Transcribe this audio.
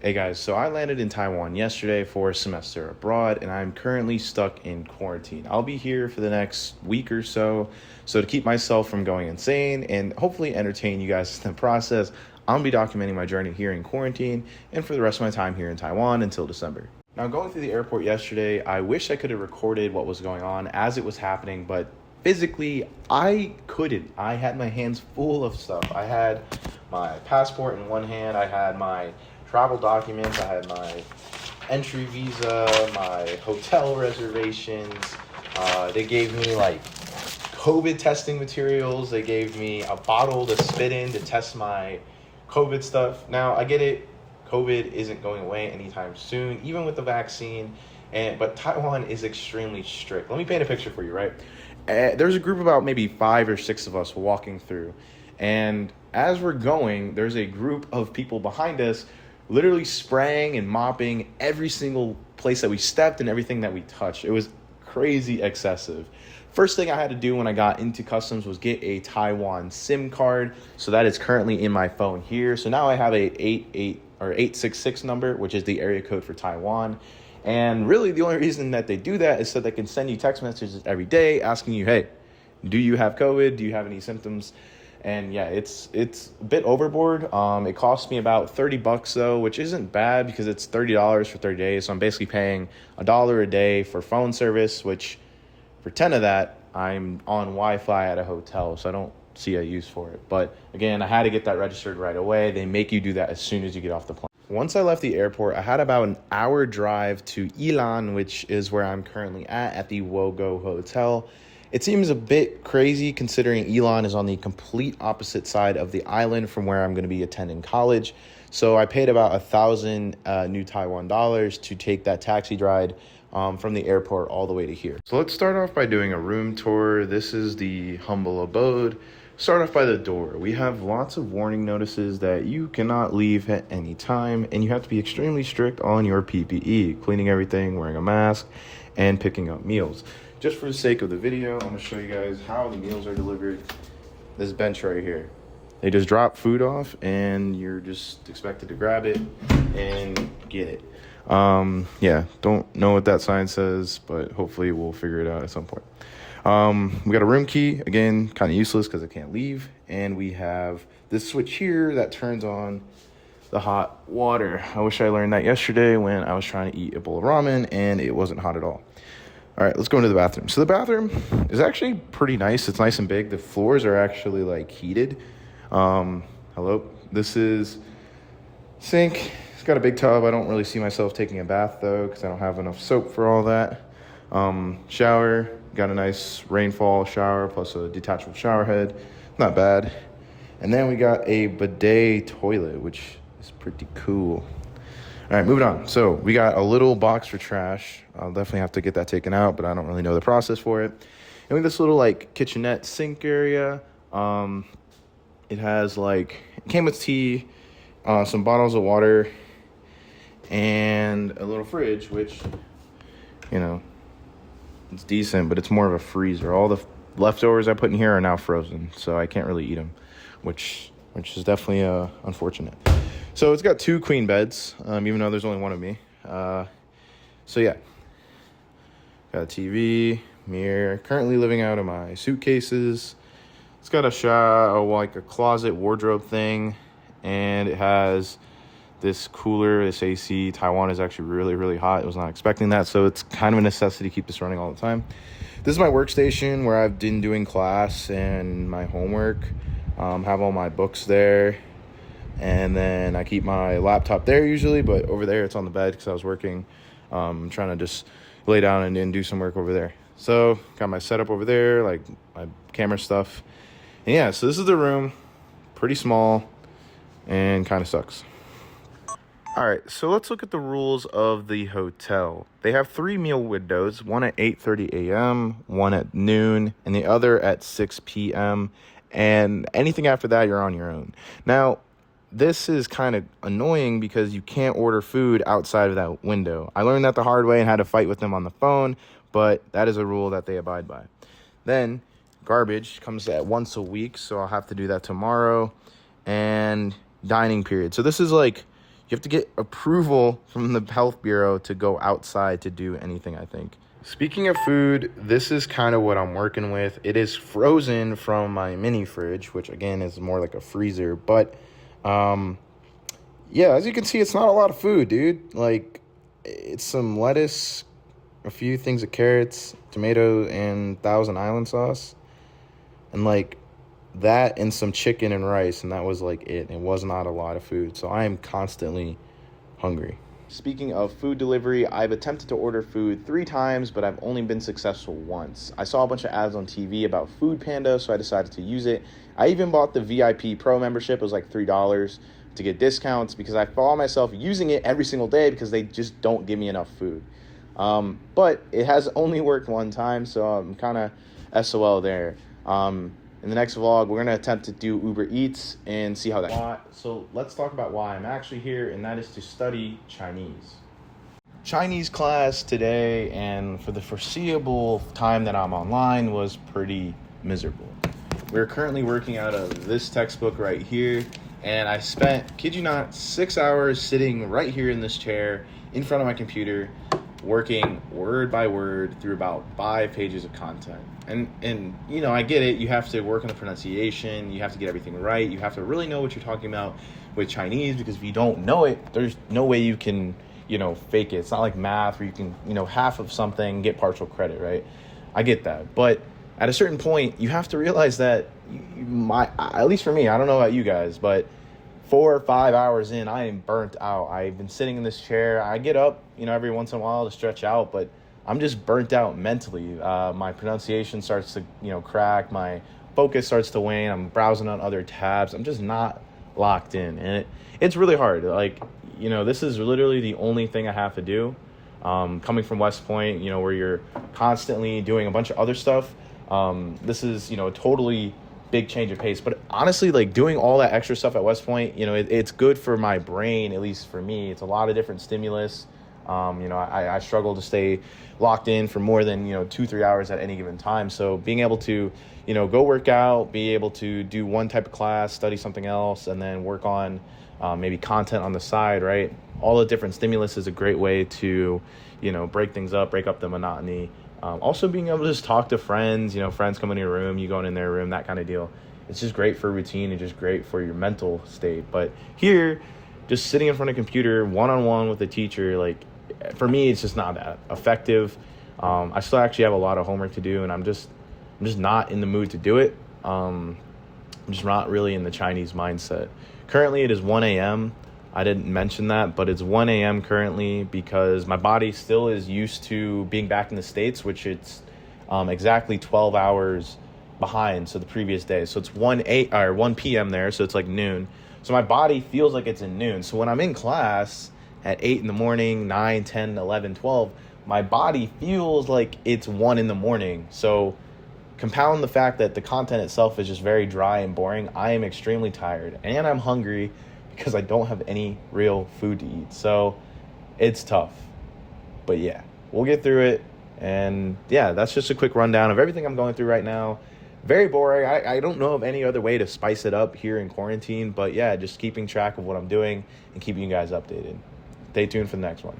Hey guys, so I landed in Taiwan yesterday for a semester abroad, and I'm currently stuck in quarantine. I'll be here for the next week or so. So, to keep myself from going insane and hopefully entertain you guys in the process, I'm gonna be documenting my journey here in quarantine and for the rest of my time here in Taiwan until December. Now, going through the airport yesterday, I wish I could have recorded what was going on as it was happening, but physically, I couldn't. I had my hands full of stuff. I had my passport in one hand, I had my travel documents, I had my entry visa, my hotel reservations. They gave me like COVID testing materials. They gave me a bottle to spit in to test my COVID stuff. Now, I get it. COVID isn't going away anytime soon, even with the vaccine. But Taiwan is extremely strict. Let me paint a picture for you, right? There's a group of about maybe 5 or 6 of us walking through. And as we're going, there's a group of people behind us literally spraying and mopping every single place that we stepped and everything that we touched. It was crazy excessive. First thing I had to do when I got into customs was get a Taiwan SIM card. So that is currently in my phone here. So now I have a 866 number, which is the area code for Taiwan. And really the only reason that they do that is so they can send you text messages every day asking you, hey, do you have COVID? Do you have any symptoms? And yeah, it's a bit overboard. It cost me about $30 though, which isn't bad because it's $30 for 30 days. So I'm basically paying $1 a day for phone service, which for 10 of that, I'm on Wi-Fi at a hotel. So I don't see a use for it. But again, I had to get that registered right away. They make you do that as soon as you get off the plane. Once I left the airport, I had about an hour drive to Ilan, which is where I'm currently at the Wogo Hotel. It seems a bit crazy considering Ilan is on the complete opposite side of the island from where I'm going to be attending college. So I paid about 1,000 new Taiwan dollars to take that taxi ride from the airport all the way to here. So let's start off by doing a room tour. This is the humble abode. Start off by the door. We have lots of warning notices that you cannot leave at any time, and you have to be extremely strict on your PPE, cleaning everything, wearing a mask, and picking up meals. Just for the sake of the video, I'm gonna show you guys how the meals are delivered. This bench right here. They just drop food off and you're just expected to grab it and get it. Yeah, don't know what that sign says, but hopefully we'll figure it out at some point. We got a room key, again, kind of useless because I can't leave. And we have this switch here that turns on the hot water. I wish I learned that yesterday when I was trying to eat a bowl of ramen and it wasn't hot at all. All right, let's go into the bathroom. So the bathroom is actually pretty nice. It's nice and big. The floors are actually like heated. Hello, this is sink. It's got a big tub. I don't really see myself taking a bath though because I don't have enough soap for all that. Shower, got a nice rainfall shower plus a detachable shower head. Not bad. And then we got a bidet toilet, which is pretty cool. All right, moving on. So we got a little box for trash. I'll definitely have to get that taken out, but I don't really know the process for it. And we have this little like kitchenette sink area. It has it came with tea, some bottles of water, and a little fridge, which, you know, it's decent, but it's more of a freezer. All the leftovers I put in here are now frozen, so I can't really eat them, which is definitely unfortunate. So it's got 2 queen beds, even though there's only one of me. So yeah, got a TV, mirror. Currently living out of my suitcases. It's got a shower, like a closet wardrobe thing, and it has this cooler, this AC. Taiwan is actually really, really hot. I was not expecting that, so it's kind of a necessity to keep this running all the time. This is my workstation where I've been doing class and my homework. Have all my books there. And then I keep my laptop there usually, but over there it's on the bed because I was working. Trying to just lay down and do some work over there. So got my setup over there, like my camera stuff. And yeah, so this is the room. Pretty small and kind of sucks. All right, so let's look at the rules of the hotel. They have 3 meal windows, one at 8:30 a.m., one at noon, and the other at 6 p.m. And anything after that, you're on your own. Now, this is kind of annoying because you can't order food outside of that window. I learned that the hard way and had to fight with them on the phone, but that is a rule that they abide by. Then garbage comes at once a week, so I'll have to do that tomorrow. And dining period. So this is like You have to get approval from the health bureau to go outside to do anything, I think. Speaking of food, this is kind of what I'm working with. It is frozen from my mini fridge, which again is more like a freezer. But yeah, as you can see, it's not a lot of food, dude. Like, it's some lettuce, a few things of carrots, tomato, and Thousand Island sauce. And like that and some chicken and rice, and that was like it. It was not a lot of food. So I am constantly hungry. Speaking of food delivery, I've attempted to order food 3 times, but I've only been successful once. I saw a bunch of ads on TV about Food Panda, so I decided to use it. I even bought the VIP Pro membership. It was like $3 to get discounts because I found myself using it every single day because they just don't give me enough food. But it has only worked one time, so I'm kind of SOL there. In the next vlog, we're going to attempt to do Uber Eats and see how that goes. So let's talk about why I'm actually here, and that is to study Chinese. Chinese class today and for the foreseeable time that I'm online was pretty miserable. We're currently working out of this textbook right here, and I spent, kid you not, 6 hours sitting right here in this chair in front of my computer, working word by word through about 5 pages of content. And you know, I get it. You have to work on the pronunciation. You have to get everything right. You have to really know what you're talking about with Chinese, because if you don't know it, there's no way you can, fake it. It's not like math where you can, half of something, get partial credit, right? I get that. But at a certain point, you have to realize that at least for me, I don't know about you guys, but 4 or 5 hours in, I am burnt out. I've been sitting in this chair. I get up, every once in a while to stretch out, but I'm just burnt out mentally. My pronunciation starts to, crack. My focus starts to wane. I'm browsing on other tabs. I'm just not locked in. And it's really hard. Like, this is literally the only thing I have to do. Coming from West Point, where you're constantly doing a bunch of other stuff. This is, a totally big change of pace. But honestly, like doing all that extra stuff at West Point, it's good for my brain, at least for me. It's a lot of different stimulus. I struggle to stay locked in for more than, 2-3 hours at any given time. So being able to, go work out, be able to do one type of class, study something else, and then work on maybe content on the side, right? All the different stimulus is a great way to, break things up, break up the monotony. Also being able to just talk to friends, friends coming in your room, you going in their room, that kind of deal. It's just great for routine and just great for your mental state. But here, just sitting in front of a computer, one-on-one with a teacher, like, for me, it's just not that effective. I still actually have a lot of homework to do, and I'm just not in the mood to do it. I'm just not really in the Chinese mindset. Currently, it is 1 a.m. I didn't mention that, but it's 1 a.m. currently because my body still is used to being back in the States, which it's exactly 12 hours behind, so the previous day. So it's 1 p.m. there, so it's like noon. So my body feels like it's in noon. So when I'm in class at 8 in the morning, 9, 10, 11, 12, my body feels like it's 1 in the morning. So compound the fact that the content itself is just very dry and boring. I am extremely tired and I'm hungry because I don't have any real food to eat. So it's tough. But yeah, we'll get through it. And yeah, that's just a quick rundown of everything I'm going through right now. Very boring. I don't know of any other way to spice it up here in quarantine. But yeah, just keeping track of what I'm doing and keeping you guys updated. Stay tuned for the next one.